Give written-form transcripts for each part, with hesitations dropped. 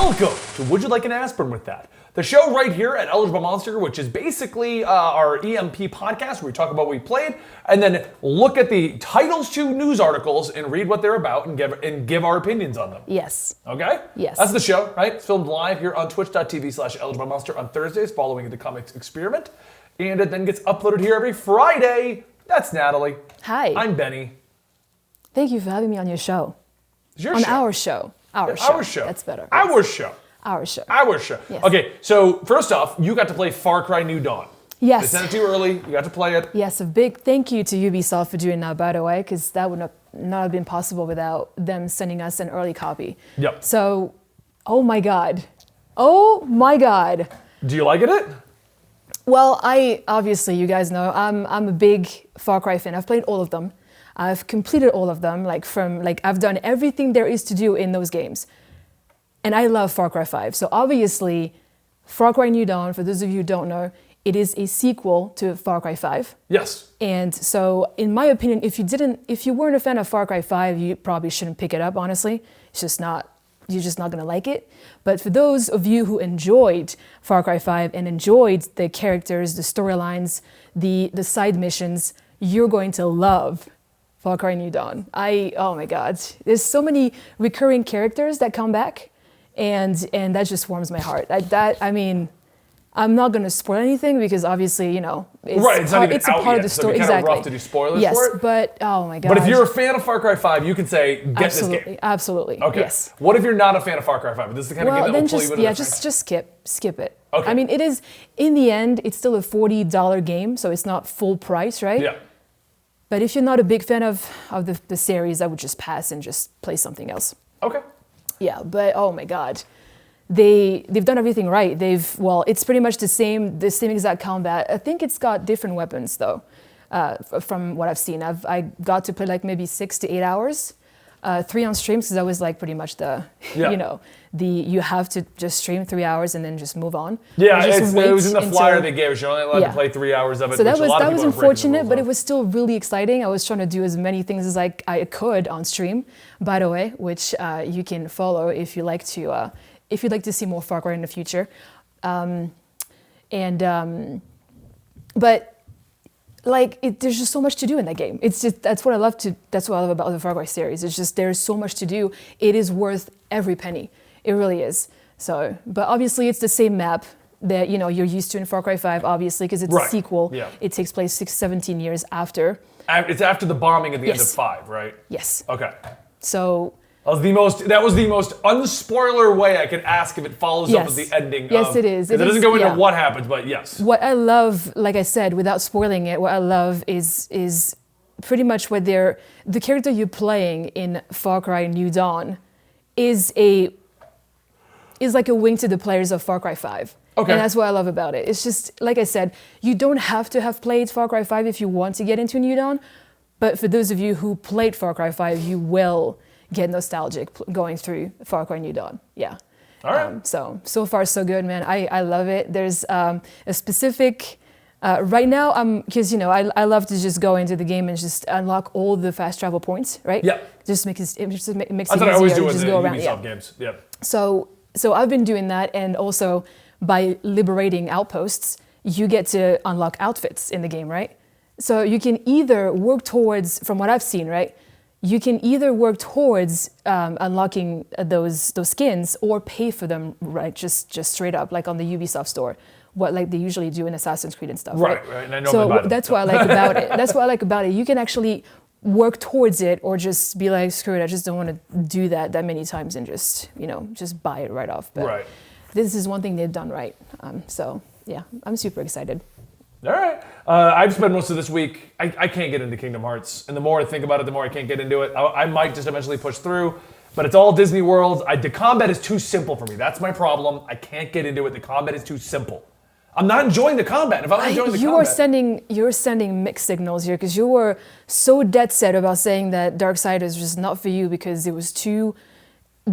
Welcome to Would You Like an Aspirin with That? The show right here at Eligible Monster, which is basically our EMP podcast where we talk about what we played and then look at the titles to news articles and read what they're about and give our opinions on them. Yes. Okay? Yes. That's the show, right? It's filmed live here on twitch.tv/Eligible Monster on Thursdays following the Comics Experiment. And it then gets uploaded here every Friday. That's Natalie. Hi. I'm Benny. Thank you for having me on your show. It's your on show. our show. Our show. That's better. Our show. Our show. Our show. Yes. Okay, so first off, you got to play Farcry New Dawn. Yes. They sent it to you early. You got to play it. Yes, a big thank you to Ubisoft for doing that, by the way, because that would not have been possible without them sending us an early copy. Yep. So, oh my God. Oh my God. Do you like it? Well, obviously, you guys know, I'm a big Far Cry fan. I've played all of them. I've completed all of them, I've done everything there is to do in those games. And I love Far Cry 5. So obviously, Far Cry New Dawn, for those of you who don't know, it is a sequel to Far Cry 5. Yes. And so, in my opinion, if you weren't a fan of Far Cry 5, you probably shouldn't pick it up, honestly. You're just not gonna like it. But for those of you who enjoyed Far Cry 5 and enjoyed the characters, the storylines, the side missions, you're going to love Far Cry New Dawn. Oh my God. There's so many recurring characters that come back, and that just warms my heart. I'm not going to spoil anything because obviously, it's not even it's a out part yet, of the so story. it'd be kind of Exactly. rough to do spoilers yes, for it. But oh my God. But if you're a fan of Far Cry 5, you can say, get absolutely, this game. Absolutely. Okay. Yes. What if you're not a fan of Far Cry 5? This is the kind of game that will pull you into the franchise? just skip it. Okay. I mean, it is, in the end, it's still a $40 game, so it's not full price, right? Yeah. But if you're not a big fan of the series, I would just pass and just play something else. Okay. Yeah, but oh my God. They've done everything right. It's pretty much the same exact combat. I think it's got different weapons though, from what I've seen. I got to play like maybe 6 to 8 hours, 3 on streams because that was like pretty much you have to just stream 3 hours and then just move on. Yeah, it was in the flyer they gave us. You're only allowed to play 3 hours of it. So that was unfortunate, but it was was still really exciting. I was trying to do as many things as I could on stream, by the way, which you can follow if you like to. If you'd like to see more Far Cry in the future. But there's just so much to do in that game. That's what I love about the Far Cry series. It's just, there's so much to do. It is worth every penny. It really is. So, but obviously it's the same map that, you're used to in Far Cry 5, obviously, because it's a sequel. Yeah. It takes place 17 years after. It's after the bombing at the end of 5, right? Yes. Okay. So, that was the most unspoiler way I could ask if it follows up with the ending. Yes, it is. It doesn't go into what happens, but yes. What I love, like I said, without spoiling it, what I love is pretty much what the character you're playing in Far Cry New Dawn is like a wing to the players of Far Cry 5. Okay. And that's what I love about it. It's just, like I said, you don't have to have played Far Cry 5 if you want to get into New Dawn, but for those of you who played Far Cry 5, you will get nostalgic going through Far Cry New Dawn. Yeah. All right. So far so good, man. I love it. There's a specific, right now because I love to just go into the game and just unlock all the fast travel points, right? Yeah. Just makes it easier. That's what I always do in the around. Ubisoft games. Yeah. So I've been doing that, and also by liberating outposts, you get to unlock outfits in the game, right? So you can either work towards, from what I've seen, right? You can either work towards unlocking those skins or pay for them, right? Just straight up, like on the Ubisoft store, what like they usually do in Assassin's Creed and stuff. Right. And I know that's what I like about it. That's what I like about it. You can actually work towards it, or just be like, screw it, I just don't want to do that many times and just buy it right off. But this is one thing they've done right. So yeah, I'm super excited. All right. I've spent most of this week, I can't get into Kingdom Hearts. And the more I think about it, the more I can't get into it. I might just eventually push through, but it's all Disney World. The combat is too simple for me. That's my problem. I can't get into it. The combat is too simple. I'm not enjoying the combat. If I'm enjoying the combat. You're sending mixed signals here, because you were so dead set about saying that Darksiders was just not for you because it was too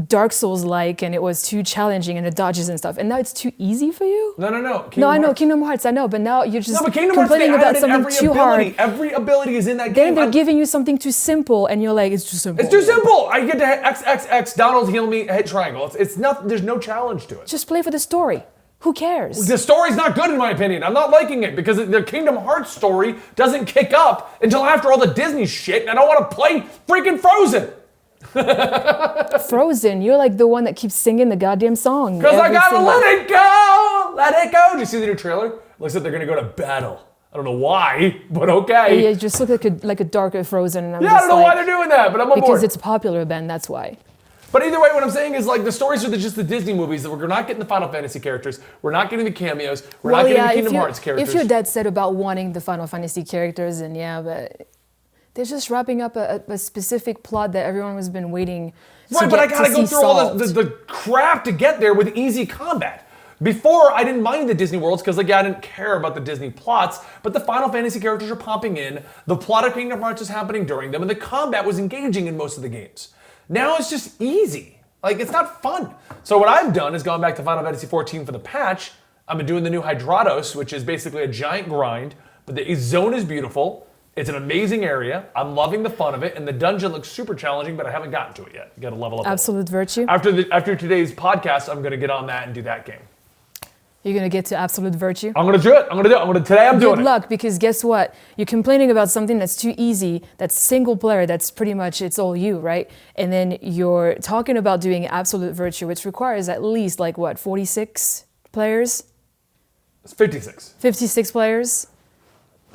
Dark Souls-like, and it was too challenging, and the dodges and stuff. And now it's too easy for you? No. No, I know, Kingdom Hearts, I know, but now you're just But Kingdom Hearts, they complaining about added in something every too ability. hard. Every ability is in that Then game. they're giving you something too simple, and you're like, it's too simple. It's too simple. I get to hit X, X, X, Donald heal me, hit triangle. It's not, there's no challenge to it. Just play for the story. Who cares? The story's not good in my opinion. I'm not liking it because the Kingdom Hearts story doesn't kick up until after all the Disney shit, and I don't want to play freaking Frozen. Frozen, you're like the one that keeps singing the goddamn song. Because I gotta let it go! Let it go! Did you see the new trailer? Looks like they're gonna go to battle. I don't know why, but okay. Yeah, it just looks like a darker Frozen. And I'm I just don't know why they're doing that, but I'm on board. Because it's popular, Ben, that's why. But either way, what I'm saying is like the stories are just the Disney movies that we're not getting the Final Fantasy characters, we're not getting the cameos, we're not getting the Kingdom Hearts characters. If you're dead set about wanting the Final Fantasy characters, then yeah, but they're just wrapping up a specific plot that everyone has been waiting to Right, but I get gotta to go see through all solved. the crap to get there with easy combat. Before, I didn't mind the Disney worlds because I didn't care about the Disney plots, but the Final Fantasy characters are popping in, the plot of Kingdom Hearts is happening during them, and the combat was engaging in most of the games. Now it's just easy. Like, it's not fun. So what I've done is gone back to Final Fantasy XIV for the patch. I've been doing the new Hydratos, which is basically a giant grind, but the zone is beautiful. It's an amazing area. I'm loving the fun of it, and the dungeon looks super challenging, but I haven't gotten to it yet. You gotta level up. Absolute Virtue? After today's podcast, I'm gonna get on that and do that game. You're gonna get to Absolute Virtue? I'm gonna do it. Today I'm doing it. Good luck, because guess what? You're complaining about something that's too easy, that's single player, that's pretty much, it's all you, right? And then you're talking about doing Absolute Virtue, which requires at least, 46 players? It's 56. 56 players?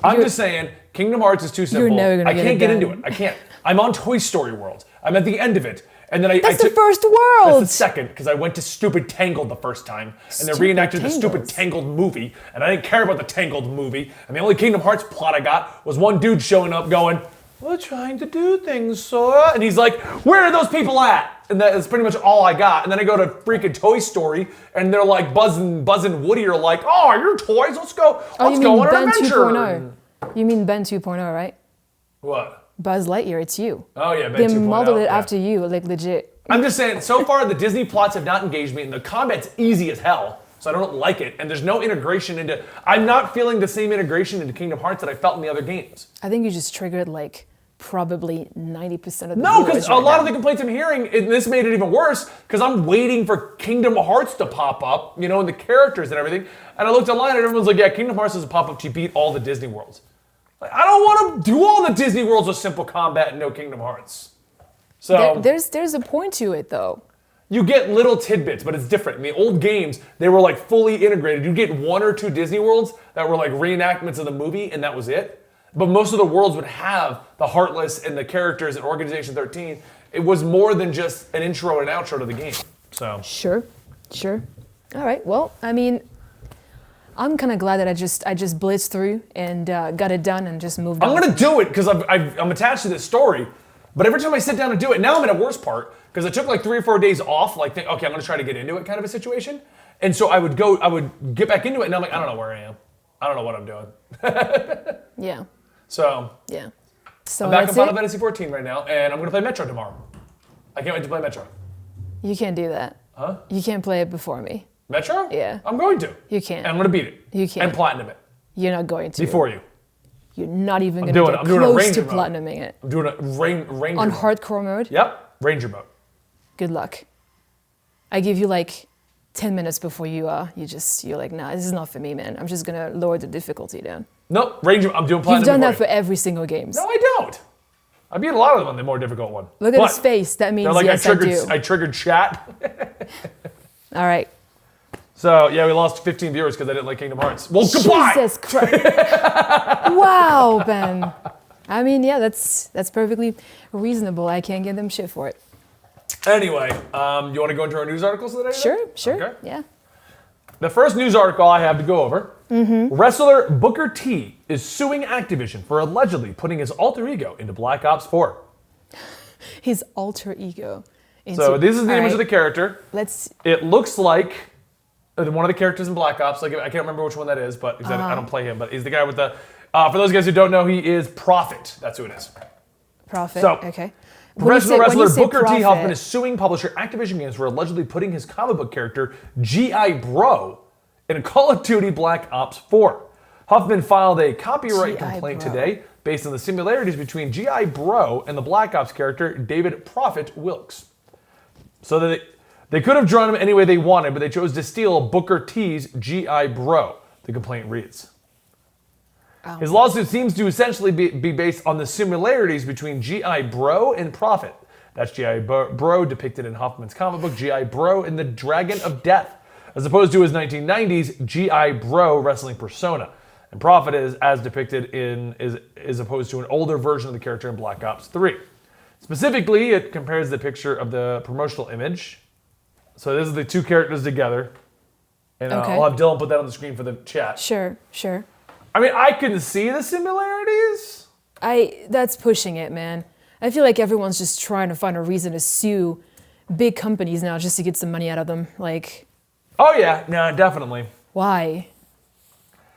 I'm just saying, Kingdom Hearts is too simple. You're never gonna I get can't it get done. into it. I can't. I'm on Toy Story World. I'm at the end of it. And then That's the first world! That's the second, because I went to stupid Tangled the first time, and they Stupid reenacted the stupid Tangles. Tangled movie, and I didn't care about the Tangled movie, and the only Kingdom Hearts plot I got was one dude showing up going, "We're trying to do things, Sora," and he's like, "Where are those people at?" And that's pretty much all I got. And then I go to freaking Toy Story, and they're like, Buzz and Woody are like, "Oh, your toys, let's go Oh, you on mean an Ben adventure." 2.0? You mean Ben 2.0, right? What? Buzz Lightyear, it's you. Oh yeah, Ben They 2.0. modeled it yeah. after you, legit. I'm just saying, so far the Disney plots have not engaged me, and the combat's easy as hell, so I don't like it, and there's no integration into... I'm not feeling the same integration into Kingdom Hearts that I felt in the other games. I think you just triggered probably 90% of the No, viewers because a right lot now. of the complaints I'm hearing, and this made it even worse, because I'm waiting for Kingdom Hearts to pop up, and the characters and everything, and I looked online and everyone's like, yeah, Kingdom Hearts doesn't pop up to beat all the Disney worlds. I don't want to do all the Disney worlds with simple combat and no Kingdom Hearts. So... There's a point to it, though. You get little tidbits, but it's different. In the old games, they were fully integrated. You get one or two Disney worlds that were reenactments of the movie, and that was it. But most of the worlds would have the Heartless and the characters in Organization 13. It was more than just an intro and an outro to the game. So Sure. All right, well, I mean, I'm kind of glad that I just blitzed through and got it done and just moved on. I'm gonna do it because I'm attached to this story. But every time I sit down and do it, now I'm in a worse part because I took 3 or 4 days off, okay, I'm gonna try to get into it kind of a situation. And so I would get back into it, and now I'm like, I don't know where I am. I don't know what I'm doing. Yeah. So Yeah. So I'm back in that's Final it? Fantasy 14 right now, and I'm gonna play Metro tomorrow. I can't wait to play Metro. You can't do that. Huh? You can't play it before me. Metro? Yeah. I'm going to. You can't. And I'm gonna beat it. You can't. And platinum it. You're not going to. Before you. You're not even going doing to it. get I'm doing a close ranger to mode. platinuming it. I'm doing a ranger On mode. hardcore mode? Yep. Ranger mode. Good luck. I give you 10 minutes before you're like, nah, this is not for me, man. I'm just gonna lower the difficulty down. Nope. Ranger. I'm doing platinum. You've done that before for every single game. you. No, I don't. I beat a lot of them on the more difficult one. Look at But his face. That means they're yes, I do. I triggered chat. All right. So yeah, we lost 15 viewers because I didn't like Kingdom Hearts. Well, goodbye. Jesus Christ. Wow, Ben. I mean, yeah, that's perfectly reasonable. I can't give them shit for it. Anyway, you want to go into our news articles today? Sure. Okay. Yeah. The first news article I have to go over. Wrestler Booker T is suing Activision for allegedly putting his alter ego into Black Ops 4. His alter ego. So this is the All image right. of the character. Let's. It looks like one of the characters in Black Ops. I can't remember which one that is, but because I don't play him. But he's the guy with the. For those guys who don't know, he is Prophet. That's who it is. Profit. So, Okay. Professional wrestler Booker T. Profit, Hoffman is suing publisher Activision Games for allegedly putting his comic book character G.I. Bro in Call of Duty Black Ops 4. Huffman filed a copyright complaint today based on the similarities between G.I. Bro and the Black Ops character David Prophet Wilkes. So that they could have drawn him any way they wanted, but they chose to steal Booker T's G.I. Bro, the complaint reads. Oh. His lawsuit seems to essentially be based on the similarities between G.I. Bro and Prophet. That's G.I. Bro depicted in Hoffman's comic book, G.I. Bro and the Dragon of Death, as opposed to his 1990s G.I. Bro wrestling persona. And Prophet is as depicted is opposed to an older version of the character in Black Ops 3. Specifically, it compares the picture of the promotional image. So this is the two characters together. And I'll have Dylan put that on the screen for the chat. Sure. I mean, I can see the similarities. That's pushing it, man. I feel like everyone's just trying to find a reason to sue big companies now just to get some money out of them. Like, oh yeah, no, definitely. Why?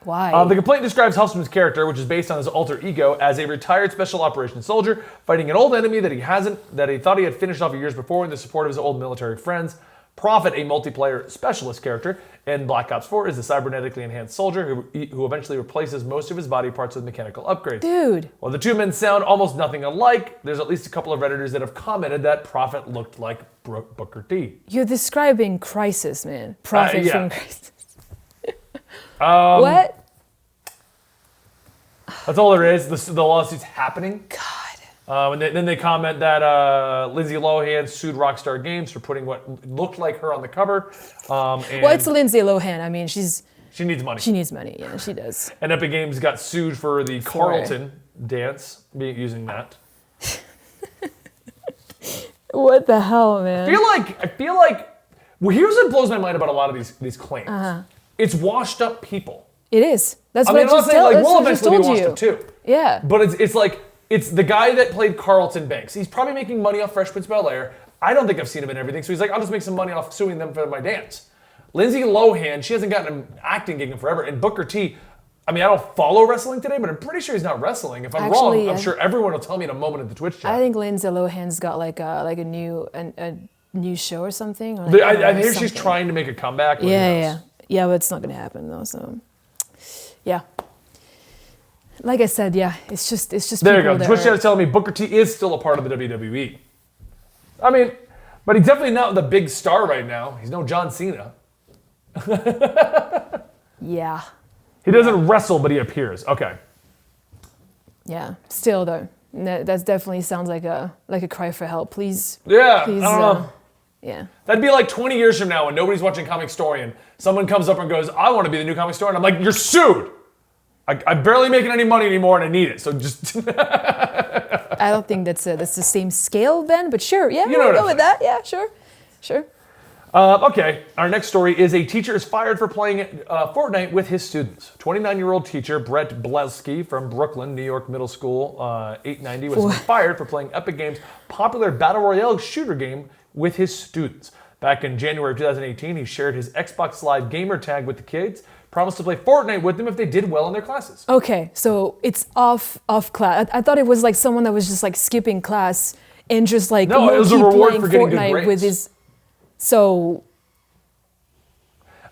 The complaint describes Huffman's character, which is based on his alter ego, as a retired special operations soldier fighting an old enemy that he thought he had finished off years before in the support of his old military friends. Prophet, a multiplayer specialist character in Black Ops 4, is a cybernetically enhanced soldier who eventually replaces most of his body parts with mechanical upgrades. Dude. While the two men sound almost nothing alike, there's at least a couple of Redditors that have commented that Prophet looked like Booker T. You're describing Crisis, man. Prophet from Crisis. What? That's all there is. The lawsuit's happening. God. And then they comment that Lindsay Lohan sued Rockstar Games for putting what looked like her on the cover. Well, it's Lindsay Lohan. I mean, she needs money. She needs money. Yeah, she does. And Epic Games got sued for the Carlton dance, using that. What the hell, man? I feel like. Well, here's what blows my mind about a lot of these claims. It's washed up people. It is. That's what I just told you. We'll eventually be washed up too. Yeah. But it's like, it's the guy that played Carlton Banks. He's probably making money off Fresh Prince of Bel-Air. I don't think I've seen him in everything. So he's like, I'll just make some money off suing them for my dance. Lindsay Lohan, she hasn't gotten an acting gig in forever. And Booker T, I mean, I don't follow wrestling today, but I'm pretty sure he's not wrestling. If I'm wrong, I'm sure everyone will tell me in a moment at the Twitch chat. I think Lindsay Lohan's got like a new show or something. Or I hear she's trying to make a comeback. Yeah, but it's not going to happen though. So, yeah. Like I said, it's just. There you go. Twitch chat is telling me Booker T is still a part of the WWE. I mean, but he's definitely not the big star right now. He's no John Cena. Yeah. He doesn't wrestle, but he appears. Okay. Yeah. Still though, that definitely sounds like a cry for help. Please. Yeah. Please, I don't know. Yeah. That'd be like 20 years from now when nobody's watching Comic Story and someone comes up and goes, I want to be the new Comic Story. And I'm like, you're sued. I'm barely making any money anymore and I need it. So just. I don't think that's the same scale, Ben, but sure. Yeah, we'll go with that. Yeah, sure. Okay, our next story is a teacher is fired for playing Fortnite with his students. 29-year-old teacher Brett Blesky from Brooklyn, New York Middle School, 890, was fired for playing Epic Games' popular Battle Royale shooter game with his students. Back in January of 2018, he shared his Xbox Live gamer tag with the kids, promised to play Fortnite with them if they did well in their classes. Okay, so it's off class. I thought it was like someone that was just like skipping class and just like no, it was a reward for getting Fortnite good grades. with his. So,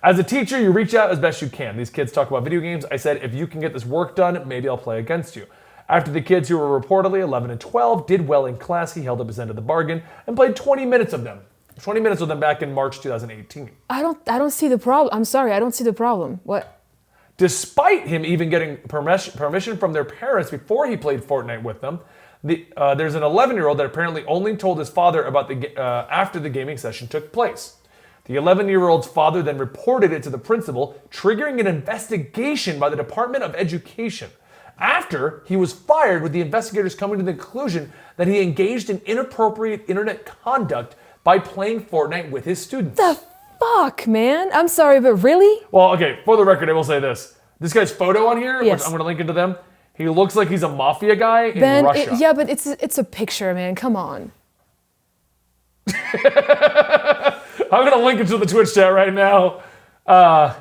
as a teacher, you reach out as best you can. These kids talk about video games. I said, if you can get this work done, maybe I'll play against you. After the kids who were reportedly 11 and 12 did well in class, he held up his end of the bargain and played 20 minutes of them. 20 minutes with them back in March 2018. I don't see the problem. I'm sorry, I don't see the problem. What? Despite him even getting permission from their parents before he played Fortnite with them, there's an 11-year-old that apparently only told his father about after the gaming session took place. The 11-year-old's father then reported it to the principal, triggering an investigation by the Department of Education. After he was fired, with the investigators coming to the conclusion that he engaged in inappropriate internet conduct by playing Fortnite with his students. The fuck, man? I'm sorry, but really? Well, okay, for the record, I will say this. This guy's photo on here, yes. which I'm going to link it to them, he looks like he's a mafia guy in Russia. Yeah, but it's a picture, man. Come on. I'm going to link it to the Twitch chat right now. I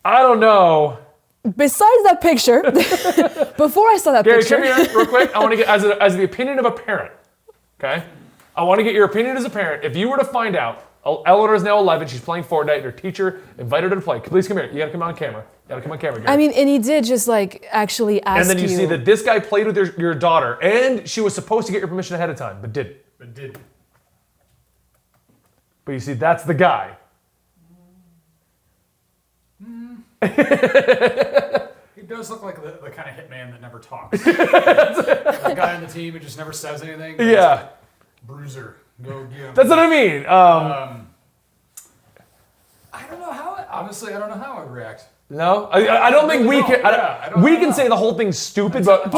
don't know. Besides that picture, before I saw that Gary, picture, come here real quick. I want to get, as the opinion of a parent, okay? I want to get your opinion as a parent. If you were to find out, Eleanor is now 11, she's playing Fortnite, and her teacher invited her to play. Please come here. You got to come on camera. Gary. I mean, and he did just like actually ask you. And then you see that this guy played with your daughter, and she was supposed to get your permission ahead of time, but didn't. But you see, that's the guy. He does look like the kind of hitman that never talks. The guy on the team who just never says anything. Yeah. Bruiser, go get him. That's what I mean. I don't know how. Honestly, I don't know how I'd react. No, I don't think we can. We can say the whole thing's stupid, but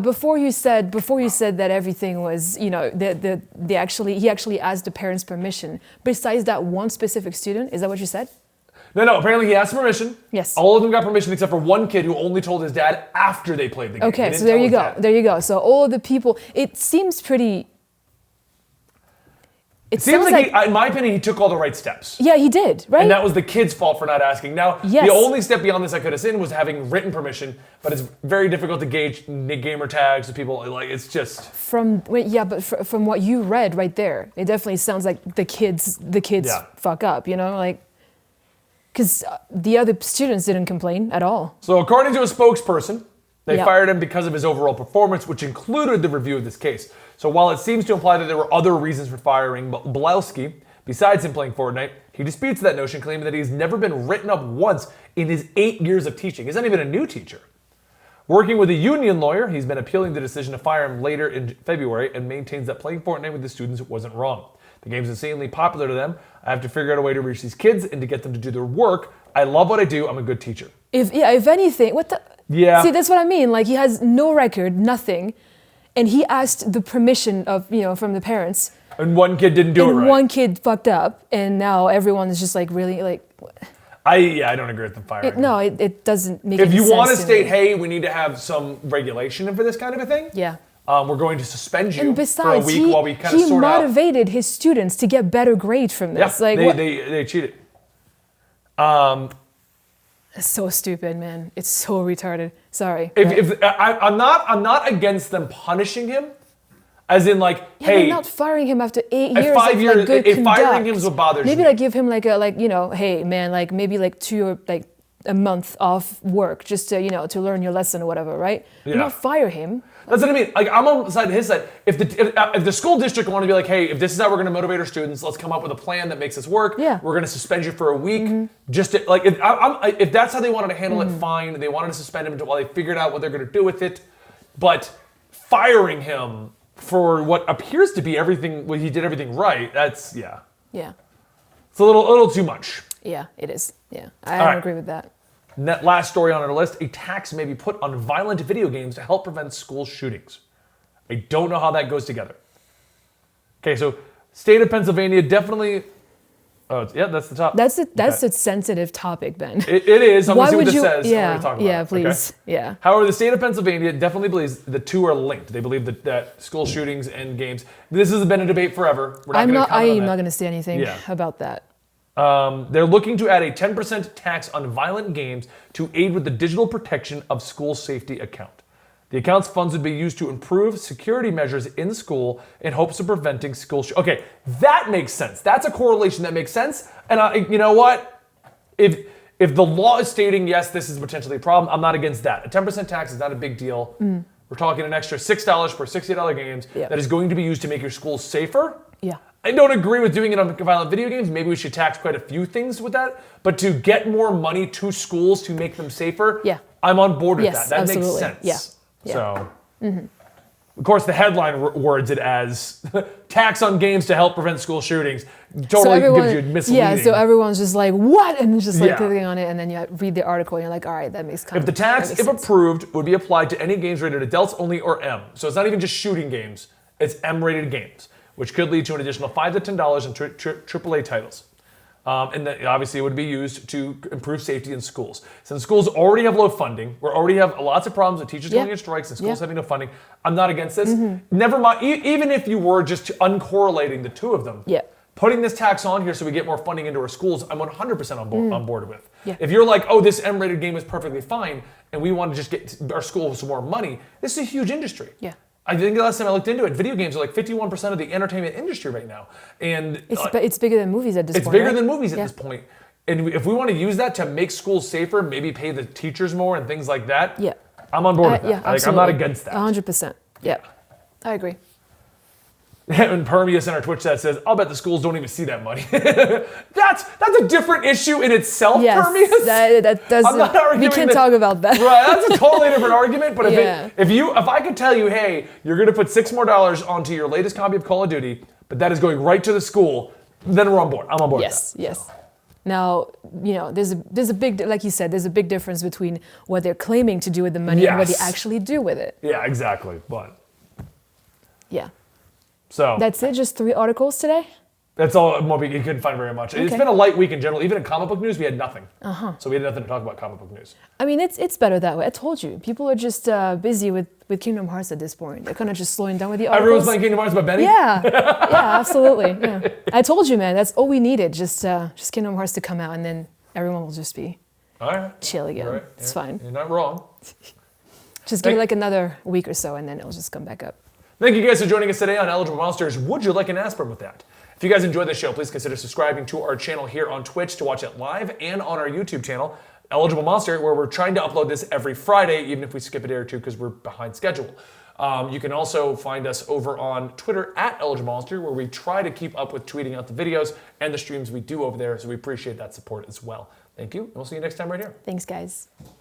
before you said that everything was, you know, he actually asked the parents' permission. Besides that one specific student, is that what you said? No. Apparently, he asked permission. Yes. All of them got permission except for one kid who only told his dad after they played the game. Okay, so there you go. There you go. So all of the people, it seems pretty. It seems like in my opinion, he took all the right steps. Yeah, he did, right? And that was the kid's fault for not asking. Now, yes. The only step beyond this I could have seen was having written permission, but it's very difficult to gauge gamer tags with people. Like, it's just... From what you read right there, it definitely sounds like the kids fuck up, you know? Like, because the other students didn't complain at all. So according to a spokesperson, they fired him because of his overall performance, which included the review of this case. So while it seems to imply that there were other reasons for firing Blowski, besides him playing Fortnite, he disputes that notion, claiming that he's never been written up once in his 8 years of teaching. He's not even a new teacher. Working with a union lawyer, he's been appealing the decision to fire him later in February and maintains that playing Fortnite with the students wasn't wrong. The game's insanely popular to them. I have to figure out a way to reach these kids and to get them to do their work. I love what I do. I'm a good teacher. If anything, what the... Yeah. See, that's what I mean. Like, he has no record, nothing. And he asked the permission of, from the parents. And one kid didn't do it right. And one kid fucked up. And now everyone is just like, really, like... I don't agree with them firing. It doesn't make any sense. If you want to state, hey, we need to have some regulation for this kind of a thing. Yeah. We're going to suspend you and besides, for a week while we kind of sort out. He motivated his students to get better grades from this. Yeah, like, they cheated. It's so stupid, man. It's so retarded. Sorry. I'm not against them punishing him, as in like, hey, not firing him after 8 years. 5 years, like, good if firing conduct. him is what bothers maybe me. like give him hey man, like maybe like 2 or like a month off work just to to learn your lesson or whatever, right? Yeah. Not fire him. That's what I mean. Like, I'm on the side of his side. If the school district wanted to be like, hey, if this is how we're going to motivate our students, let's come up with a plan that makes this work. Yeah. We're going to suspend you for a week. Just to, like, if that's how they wanted to handle it, fine. They wanted to suspend him while they figured out what they're going to do with it. But firing him for what appears to be everything, he did everything right. That's Yeah. It's a little too much. Yeah, it is. Yeah, I don't agree with that. Last story on our list, a tax may be put on violent video games to help prevent school shootings. I don't know how that goes together. Okay, so state of Pennsylvania definitely... Oh, yeah, that's the top. That's a sensitive topic, Ben. It is. I'm going to see what this says. Yeah, talk about yeah, it. please. Okay? Yeah. However, the state of Pennsylvania definitely believes the two are linked. They believe that school shootings and games... This has been a debate forever. I'm not going to say anything about that. They're looking to add a 10% tax on violent games to aid with the digital protection of school safety account. The account's funds would be used to improve security measures in school in hopes of preventing school Okay, that makes sense. That's a correlation that makes sense. And you know what? If the law is stating, yes, this is potentially a problem, I'm not against that. A 10% tax is not a big deal. We're talking an extra $6 per $60 games that is going to be used to make your school safer. Yeah. I don't agree with doing it on violent video games. Maybe we should tax quite a few things with that. But to get more money to schools to make them safer, I'm on board with that. That absolutely. makes sense. Yeah. So, of course, the headline words it as tax on games to help prevent school shootings. Totally gives you misleading. Yeah, so everyone's just like, what? And just like clicking on it, and then you read the article, and you're like, all right, that makes sense. If the tax, if approved, would be applied to any games rated adults only or M. So it's not even just shooting games. It's M-rated games, which could lead to an additional $5 to $10 in AAA titles. And then obviously it would be used to improve safety in schools. Since schools already have low funding, we already have lots of problems with teachers going on strikes and schools having no funding, I'm not against this. Never mind, even if you were just uncorrelating the two of them, putting this tax on here so we get more funding into our schools, I'm 100% on board with. Yeah. If you're like, oh, this M-rated game is perfectly fine, and we want to just get our school some more money, this is a huge industry. Yeah. I think the last time I looked into it, video games are like 51% of the entertainment industry right now. And It's bigger than movies at this point. it's bigger right? than movies at Yeah. this point. And if we want to use that to make schools safer, maybe pay the teachers more and things like that, Yeah. I'm on board with that. Yeah, Like, I'm absolutely. not against that. 100%. Yeah. I agree. And Permeus in our Twitch chat says, I'll bet the schools don't even see that money. that's a different issue in itself, Yes. Permeus. That doesn't. I'm not We arguing can't that- talk about that. Right, that's a totally different argument. But Yeah. if I could tell you, hey, you're gonna put $6 more onto your latest copy of Call of Duty, but that is going right to the school, then we're on board. I'm on board Yes. with that. Yes. Now, there's a big, like you said, there's a big difference between what they're claiming to do with the money and what they Yes. actually do with it. Yeah, exactly. But Yeah. so That's it. Just 3 articles today. that's all. You couldn't find very much. It's Okay. been a light week in general. Even in comic book news, we had nothing. So we had nothing to talk about comic book news. I mean, it's better that way. I told you, people are just busy with Kingdom Hearts at this point. They're kind of just slowing down with the articles. Everyone's playing Kingdom Hearts but Benny? Yeah, yeah, absolutely. Yeah. I told you, man. That's all we needed. Just Kingdom Hearts to come out, and then everyone will just be All right. chill again. All right. It's Yeah, fine. You're not wrong. Just give it like another week or so, and then it'll just come back up. Thank you guys for joining us today on Eligible Monsters. Would you like an aspirin with that? If you guys enjoyed the show, please consider subscribing to our channel here on Twitch to watch it live and on our YouTube channel, Eligible Monster, where we're trying to upload this every Friday, even if we skip a day or two because we're behind schedule. You can also find us over on Twitter at Eligible Monster, where we try to keep up with tweeting out the videos and the streams we do over there, so we appreciate that support as well. Thank you, and we'll see you next time right here. Thanks, guys.